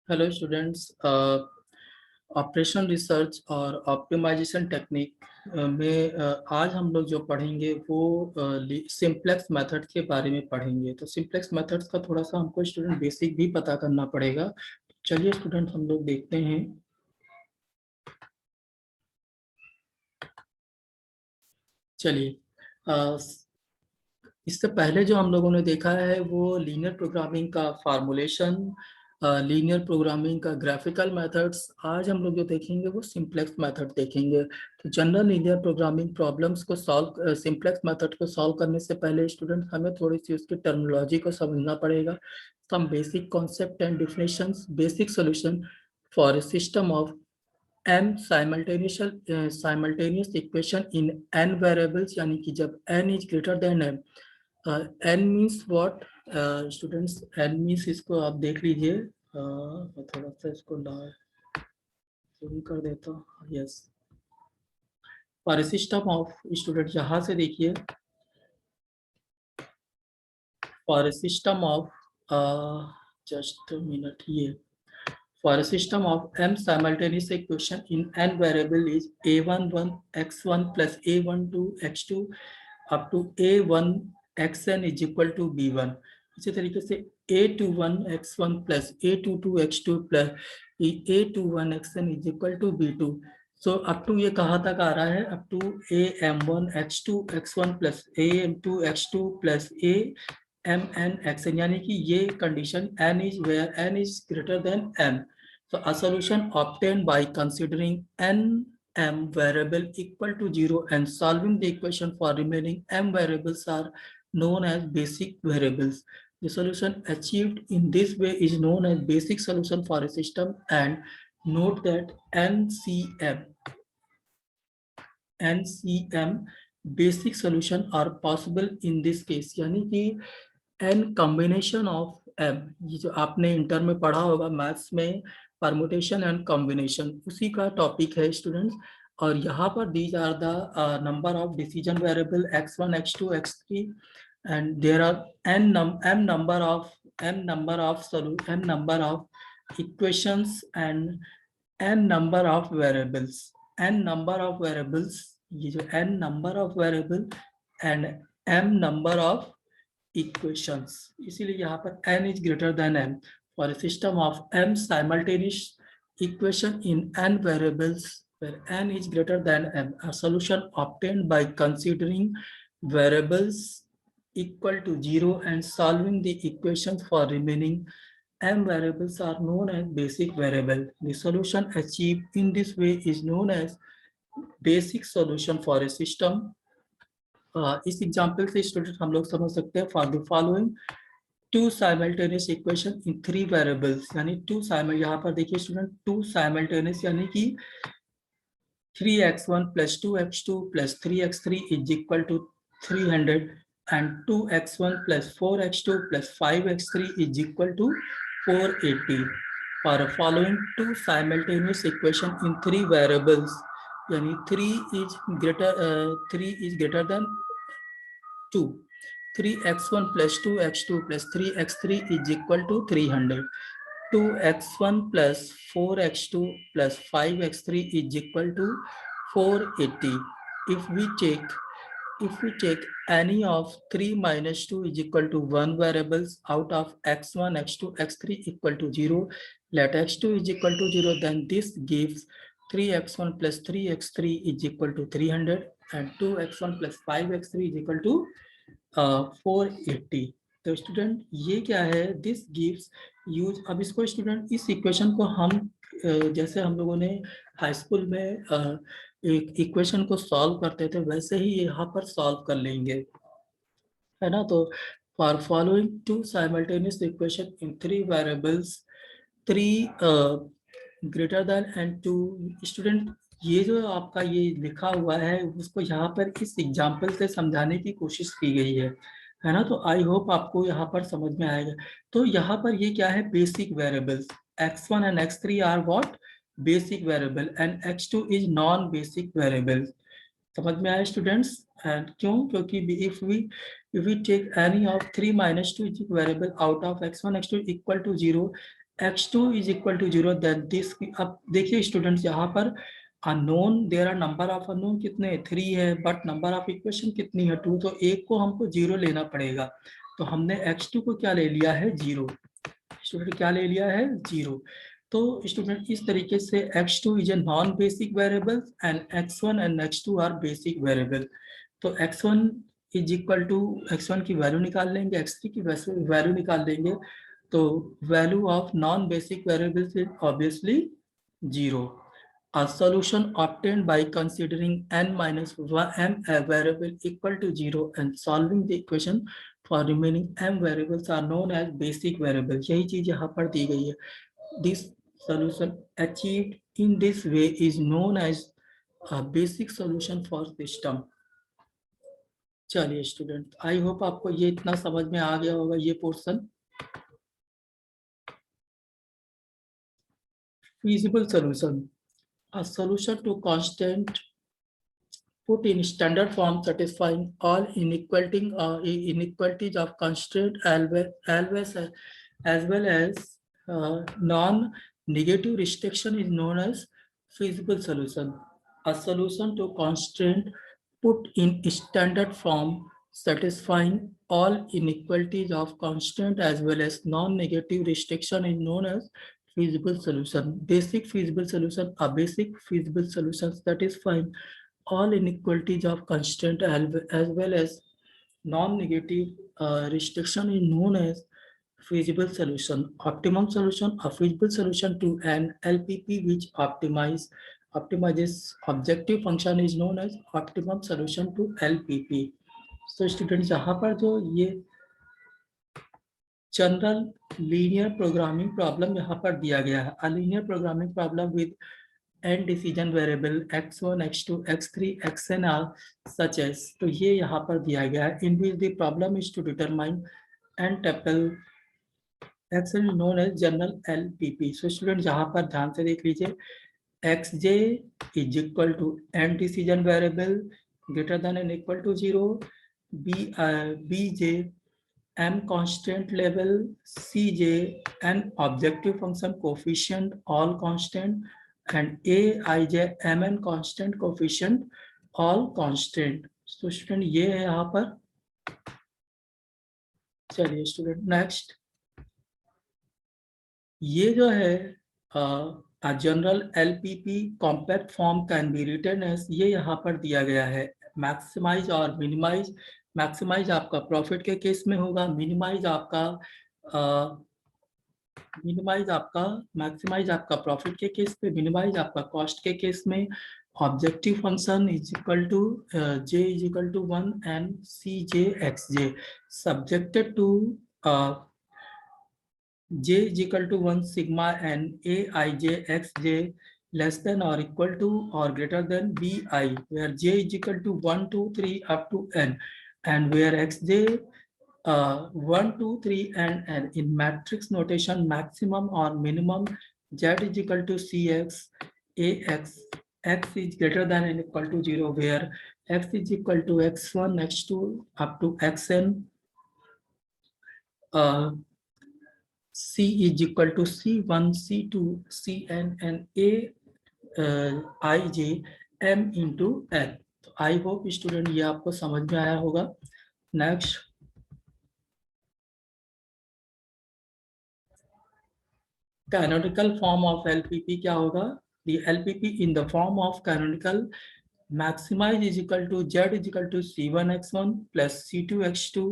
Hello students. Operation research और optimisation technique में आज हम लोग जो पढ़ेंगे वो सिंप्लेक्स मेथड के बारे में पढ़ेंगे। तो सिंप्लेक्स मेथड्स का थोड़ा सा हमको स्टूडेंट बेसिक भी पता करना पड़ेगा। चलिए स्टूडेंट हम लोग देखते हैं। चलिए, इससे पहले जो हम लोगों ने देखा है वो लीनियर प्रोग्रामिंग का फार्मूलेशन, लीनियर प्रोग्रामिंग का ग्राफिकल मेथड्स। आज हम लोग जो देखेंगे वो सिंप्लेक्स मेथड देखेंगे। तो जनरल लीनियर प्रोग्रामिंग प्रॉब्लम्स को सॉल्व, सिंप्लेक्स मेथड को सॉल्व करने से पहले स्टूडेंट हमें थोड़ी सी उसकी टर्मिनोलॉजी को समझना पड़ेगा। Some basic concept and definitions, basic solution for a system of n simultaneous equation in n variables, यानी कि जब n is greater than m। n means what students? n means, इसको आप देख लीजिए। मैं थोड़ा सा इसको शुरू कर देता हूँ। Yes, for a system of, student यहाँ से देखिए, for a system of, just minute, ये for a system of m simultaneous equation in n variable is a11 x1 plus a12 x2 up to a1 xn is equal to b1। इसी तरीके से a21 x1 plus a22 x2 plus a21 xn is equal to b2। So up to ये कहाँ तक आ रहा है? Up to am1 x2 x1 plus am2 x2 plus amn xn, यानी कि ये condition n is where n is greater than m। So a solution obtained by considering n m variable equal to 0 and solving the equation for remaining m variables are known as basic variables। The solution achieved in this way is known as basic solution for a system, and note that NCM basic solution are possible in this case, यानी कि n combination of m, ये जो आपने inter में पढ़ा होगा maths में, permutation and combination, उसी का टॉपिक है स्टूडेंट्स। और यहाँ पर these are the number of decision variable x1 x2 x3 and there are m number of equations and n number of variables। ये जो n number of variable and m number of equations, इसीलिए यहाँ पर n is greater than m। For a system of m simultaneous equation in n variables where n is greater than m, a solution obtained by considering variables equal to 0 and solving the equations for remaining m variables are known as basic variable। The solution achieved in this way is known as basic solution for a system। इस example से student हम लोग समझ सकते हैं, for the following two simultaneous equation in 3 variables, यानी यहाँ पर देखिए स्टूडेंट, टू साइमल्टेनियस यानी कि 3x1 plus 2x2 plus 3x3 is equal to 300 and 2x1 plus 4x2 plus 5x3 is equal to 480। for a following two simultaneous equation in 3 variables, यानी 3 is greater than 2, 3x1 plus 2x2 plus 3x3 is equal to 300, 2x1 plus 4x2 plus 5x3 is equal to 480। if we take any of 3 minus 2 is equal to 1 variables out of x1 x2 x3 equal to 0, let x2 is equal to 0, then this gives 3x1 plus 3x3 is equal to 300 and 2x1 plus 5x3 is equal to 480। तो student ये क्या है? This gives use. अब इसको student, इस equation को हम जैसे हम लोगों ने हाई स्कूल में एक इक्वेशन को सॉल्व करते थे, वैसे ही यहाँ पर सॉल्व कर लेंगे, है ना। तो for following two simultaneous equation in 3 variables, 3 greater than and 2, student ये जो आपका ये लिखा हुआ है उसको यहाँ पर इस एग्जाम्पल से समझाने की कोशिश की गई है ना। तो आई होप आपको यहाँ पर समझ में आएगा। तो यहाँ पर ये क्या है? Basic variables x1 and x3 are what? Basic variable, and x2 is non basic variable. समझ में आया स्टूडेंट्स? एंड क्यों? क्योंकि if we take any of 3 minus 2 is variable out of x1 x2 equal to 0 x2 is equal to 0, then this, अब देखिए students यहाँ पर unknown, there are number of unknown कितने 3 है, बट नंबर ऑफ इक्वेशन कितनी है 2, तो एक को हमको 0 लेना पड़ेगा, तो हमने x2 को क्या ले लिया है 0, स्टूडेंट क्या ले लिया है 0। तो स्टूडेंट इस तरीके से x2 is a non basic variable and x1 and x2 are basic variable. तो x1 is equal to, x1 की वैल्यू निकाल लेंगे, x3 की वैल्यू निकाल लेंगे, तो value of non basic variables is obviously 0। A solution obtained by considering n minus m a variable equal to 0 and solving the equation for remaining m variables are known as basic variables। यही चीज यहाँ पर दी गई है। This solution achieved in this way is known as a basic solution for system। चलिए student, I hope आपको ये इतना समझ में आ गया होगा ये portion. Feasible solution, a solution to constant put in standard form satisfying all inequalities of constraint as well as non-negative restriction is known as feasible solution। A solution to constraint put in standard form satisfying all inequalities of constraint as well as non-negative restriction is known as feasible solution। Basic feasible solution, a basic feasible solution satisfying all inequalities of constraint as well as non-negative restriction is known as feasible solution। Optimum solution, a feasible solution to an LPP which optimizes objective function is known as optimum solution to LPP। So students, यहाँ पर जो ये general linear programming problem यहाँ पर दिया गया है, a linear programming problem with n decision variable x1 x2 x3 xn are such as, तो ये यहाँ पर दिया गया है, in which the problem is to determine n tuple xn is known as general LPP। so student यहाँ पर ध्यान से देख लीजिए, xj is equal to n decision variable greater than and equal to 0, bj m constant level, cj n objective function coefficient all constant, and aij mn constant coefficient all constant। तो student ये है यहाँ पर। चलिए student next, ये जो है general LPP compact form can be written as, ये यहाँ पर दिया गया है मैक्सिमाइज और मिनिमाइज। मैक्सिमाइज आपका प्रॉफिट के केस में होगा, मिनिमाइज आपका मैक्सिमाइज आपका प्रॉफिट के केस में, मिनिमाइज आपका कॉस्ट के केस में। Objective function is equal to j is equal to 1 and cj xj subjected to j is equal to 1 sigma and aij xj less than or equal to or greater than bi, where j is equal to 1 2 3 up to n, and where xj 1 2 3 and n in matrix notation maximum or minimum z is equal to cx ax, x is greater than and equal to 0, where x is equal to x1 x2 up to xn, C is equal to C1, C2, Cn and Aij M into L। तो I hope student ये आपको समझ में आया होगा। Next, canonical form of LPP क्या होगा? The LPP in the form of canonical maximize is equal to z is equal to c1 x1 plus c2 x2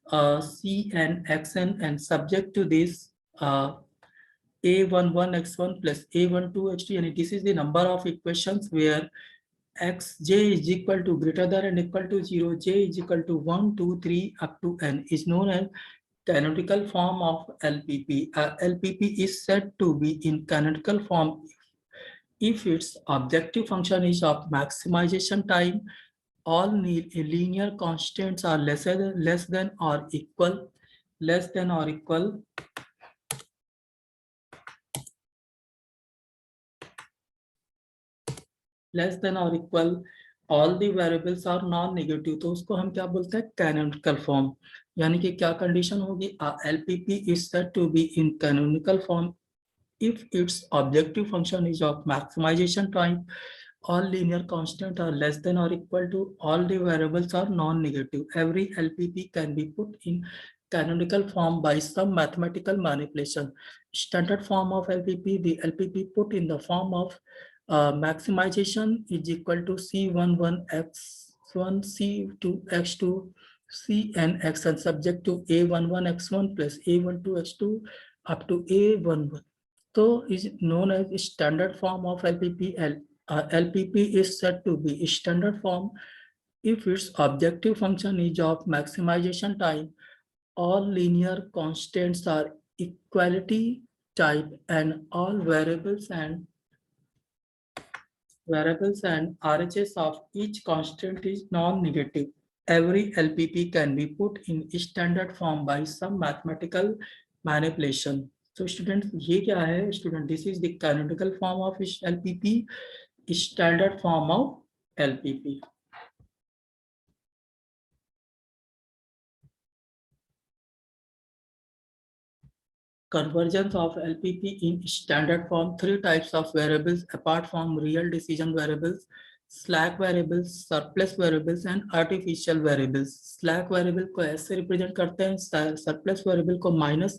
cn xn and subject to this a11 x1 plus a12 x2, and this is the number of equations where xj is equal to greater than and equal to 0, j is equal to 1 2 3 up to n is known as canonical form of LPP। LPP is said to be in canonical form if its objective function is of maximization time, all linear constants are less than or equal all the variables are non negative, तो उसको हम क्या बोलते हैं, canonical form. यानी कि क्या condition होगी, LPP is said to be in canonical form if its objective function is of maximization type, all linear constant are less than or equal to, all the variables are non-negative. Every LPP can be put in canonical form by some mathematical manipulation. Standard form of LPP, the LPP put in the form of maximization is equal to C11 x1 C2 x2 Cn x, and subject to A11 x1 plus A12 x2 up to A11. So is known as standard form of LPP. LPP is said to be standard form if its objective function is of maximization type, all linear constants are equality type, and all variables and RHS of each constant is non-negative. Every LPP can be put in standard form by some mathematical manipulation. So students, ये क्या है student? This is the canonical form of LPP, standard form of LPP. Convergence of LPP in standard form, three types of variables apart from real decision variables: slack variables, surplus variables and artificial variables. Slack variable को ऐसे represent करते हैं, surplus variable को minus,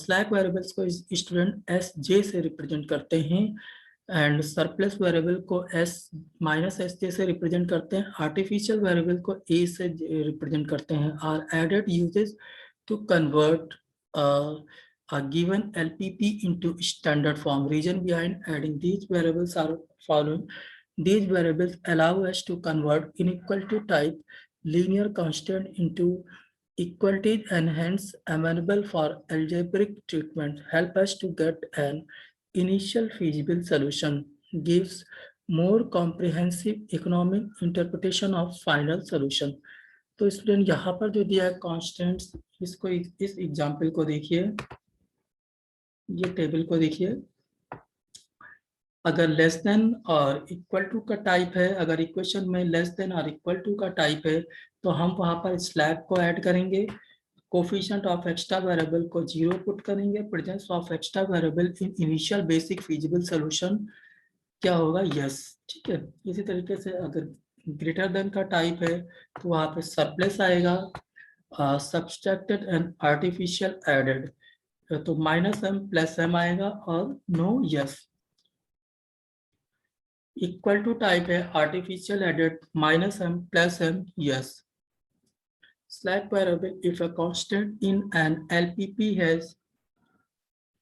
slack variables को student S जे से represent करते हैं, and surplus variable को एस माइनस एस जे से रिप्रेजेंट करते हैं, आर्टिफिशियल वेरिएबल को ए से रिप्रेजेंट करते हैं। Are added uses to convert a given LPP into standard form. Reason behind adding these variables are following. These variables allow us to convert inequality type linear constant into equalities and hence amenable for algebraic treatment. Help us to get an initial feasible solution, gives more comprehensive economic interpretation of final solution. तो student यहाँ पर जो दिया है constants, इसको इस example को देखिए, ये टेबल को देखिए। अगर लेस देन और इक्वल टू का टाइप है, अगर इक्वेशन में लेस देन और इक्वल टू का टाइप है, तो हम वहां पर स्लैब को ऐड करेंगे, कोफिशिएंट ऑफ एक्स्ट्रा वेरिएबल को 0 पुट करेंगे, presence of extra variable in initial basic feasible solution क्या होगा, यस। ठीक है, इसी तरीके से अगर ग्रेटर देन का टाइप है तो वहां पे सरप्लस आएगा, सब्सट्रैक्टेड एंड आर्टिफिशियल एडेड, तो माइनस एम प्लस एम आएगा और no yes. Equal to type है artificial added, minus M plus M yes. Slack variable, if a constant in an LPP has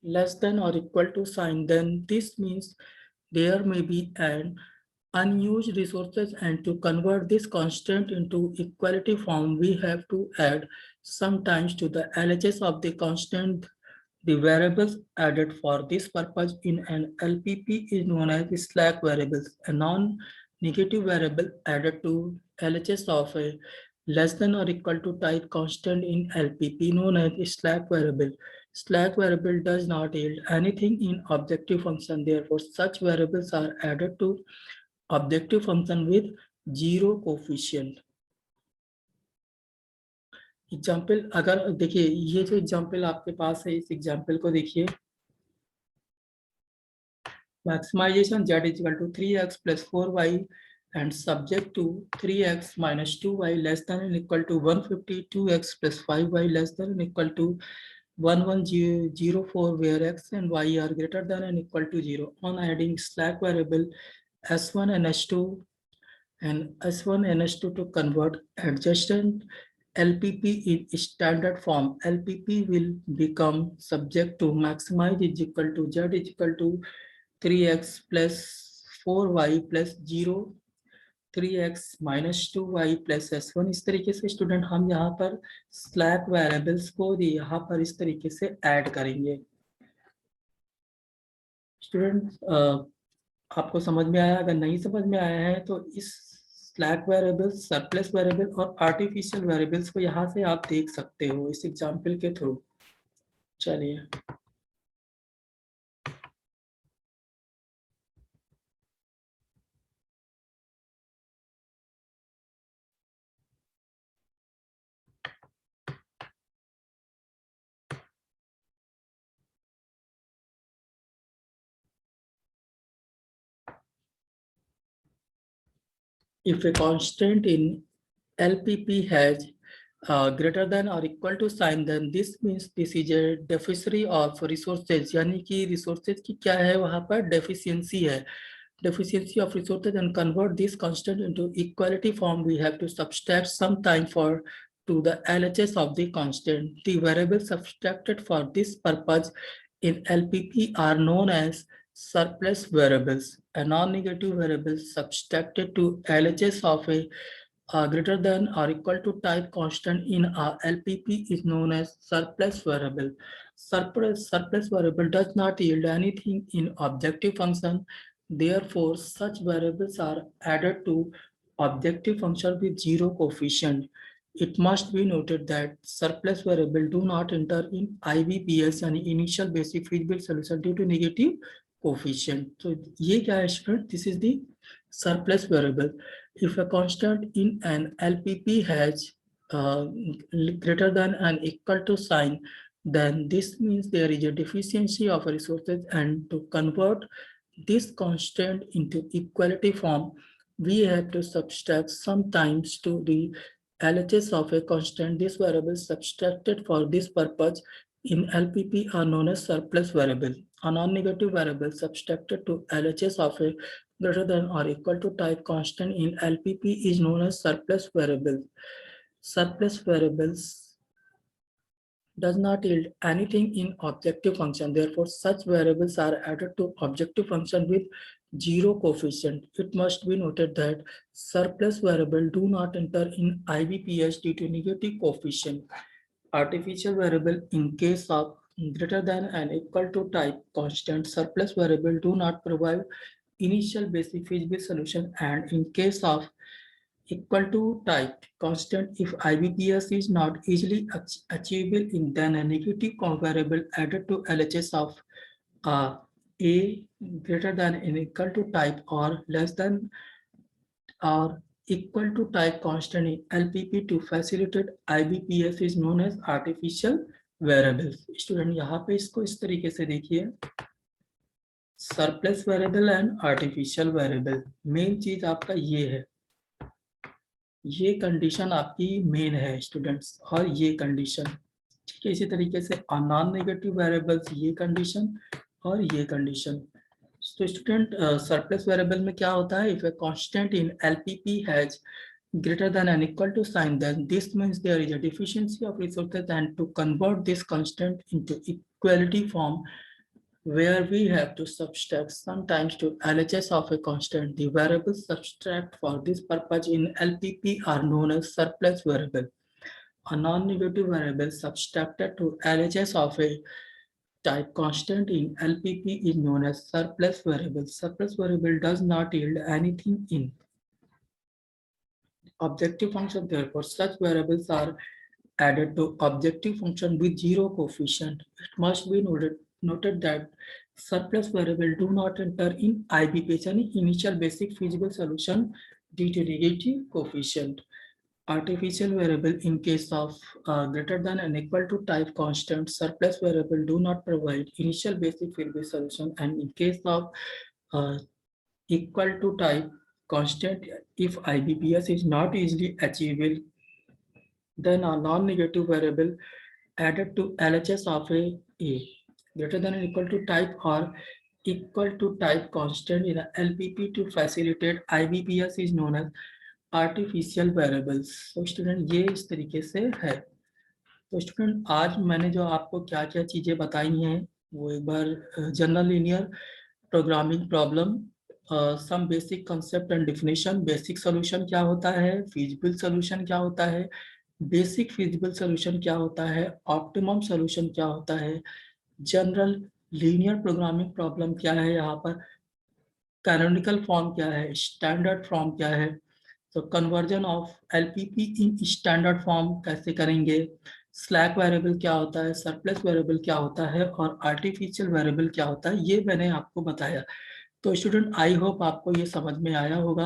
less than or equal to sign, then this means there may be an unused resources, and to convert this constant into equality form, we have to add sometimes to the LHS of the constant. The variables added for this purpose in an LPP is known as slack variables. A non-negative variable added to LHS of a less than or equal to type constant in LPP known as slack variable. Slack variable does not yield anything in objective function. Therefore, such variables are added to objective function with zero coefficient. Example अगर देखिए, ये जो example आपके पास है, इस example को देखिए। Maximization z is equal to 3x plus 4y and subject to 3x minus 2y less than or equal to 152x plus 5y less than or equal to 1104, where x and y are greater than and equal to 0. On adding slack variable s1 and s2 and s1 and s2 to convert adjacent LPP in standard form, LPP will become subject to maximize is equal to z is equal to 3x plus 4y plus 0, 3x minus 2y plus s1। इस तरीके से student हम यहाँ पर slack variables को यहाँ पर इस तरीके से ऐड करेंगे। स्टूडेंट आपको समझ में आया? अगर नहीं समझ में आया है तो इस स्लैक वेरिएबल्स, सरप्लस वेरिएबल और आर्टिफिशियल वेरिएबल्स को यहाँ से आप देख सकते हो इस एग्जाम्पल के थ्रू। चलिए। if a constant in LPP has greater than or equal to sign, then this means this is a deficiency of resources, यानी कि resources की क्या है वहाँ पर deficiency है, deficiency of resources, and convert this constant into equality form. We have to subtract some time for to the LHS of the constant. The variables subtracted for this purpose in LPP are known as surplus variables. A non-negative variable subtracted to LHS of a greater than or equal to type constant in a LPP is known as surplus variable. Surplus variable does not yield anything in objective function. Therefore, such variables are added to objective function with zero coefficient. It must be noted that surplus variable do not enter in IBPS यानी initial basic feasible solution due to negative coefficient. So ये क्या है student? This is the surplus variable. If a constant in an LPP has greater than and equal to sign, then this means there is a deficiency of resources, and to convert this constant into equality form, we have to subtract some times to the LHS of a constant. This variable subtracted for this purpose in LPP are known as surplus variable. A non-negative variable subtracted to LHS of a greater than or equal to type constant in LPP is known as surplus variable. Surplus variables does not yield anything in objective function. Therefore, such variables are added to objective function with zero coefficient. It must be noted that surplus variable do not enter in IBPS due to negative coefficient. Artificial variable in case of greater than and equal to type constant, surplus variable do not provide initial basic feasible solution, and in case of equal to type constant, if IBPS is not easily achievable, in then a negative variable added to LHS of A greater than and equal to type or less than or equal to type constant in LPP to facilitate IBPS is known as artificial variables. Student यहाँ पे इसको इस तरीके से देखिए, surplus variable and artificial variable, main चीज आपका ये है, ये कंडीशन आपकी मेन है स्टूडेंट्स, और ये कंडीशन ठीक है। इसी तरीके से नॉन नेगेटिव वेरिएबल्स, ये कंडीशन और ये कंडीशन। तो स्टूडेंट सरप्लस वेरिएबल में क्या होता है, if a constant in LPP has greater than and equal to sign, then this means there is a deficiency of resources, and to convert this constant into equality form, where we have to subtract sometimes to LHS of a constant. The variables subtract for this purpose in LPP are known as surplus variable. A non-negative variable subtracted to LHS of a type constant in LPP is known as surplus variable. Surplus variable does not yield anything in objective function. Therefore, such variables are added to objective function with zero coefficient. It must be noted that surplus variable do not enter in IBPS, any initial basic feasible solution, due to negative coefficient. Artificial variable in case of greater than and equal to type constant, surplus variable do not provide initial basic feasible solution, and in case of equal to type constant, if IBPS is not easily achievable, then a non-negative variable added to LHS of a greater than or equal to type or equal to type constant in a LPP to facilitate IBPS is known as artificial variables. तो student ये इस तरीके से है। तो student आज मैंने जो आपको क्या क्या चीजें बताई हैं वो एक बार general linear programming problem, some basic concept and definition, basic solution क्या होता है, फिजिबल सॉल्यूशन क्या होता है, बेसिक फिजिबल सॉल्यूशन क्या होता है, ऑप्टिमम सॉल्यूशन क्या होता है, जनरल लीनियर प्रोग्रामिंग प्रॉब्लम क्या है, यहाँ पर कैनोनिकल फॉर्म क्या है, स्टैंडर्ड फॉर्म क्या है, तो conversion of LPP in standard form कैसे करेंगे, स्लैक वेरिएबल क्या होता है, सरप्लस वेरिएबल क्या होता है, और आर्टिफिशियल वेरिएबल क्या होता है, ये मैंने आपको बताया। तो स्टूडेंट आई होप आपको ये समझ में आया होगा।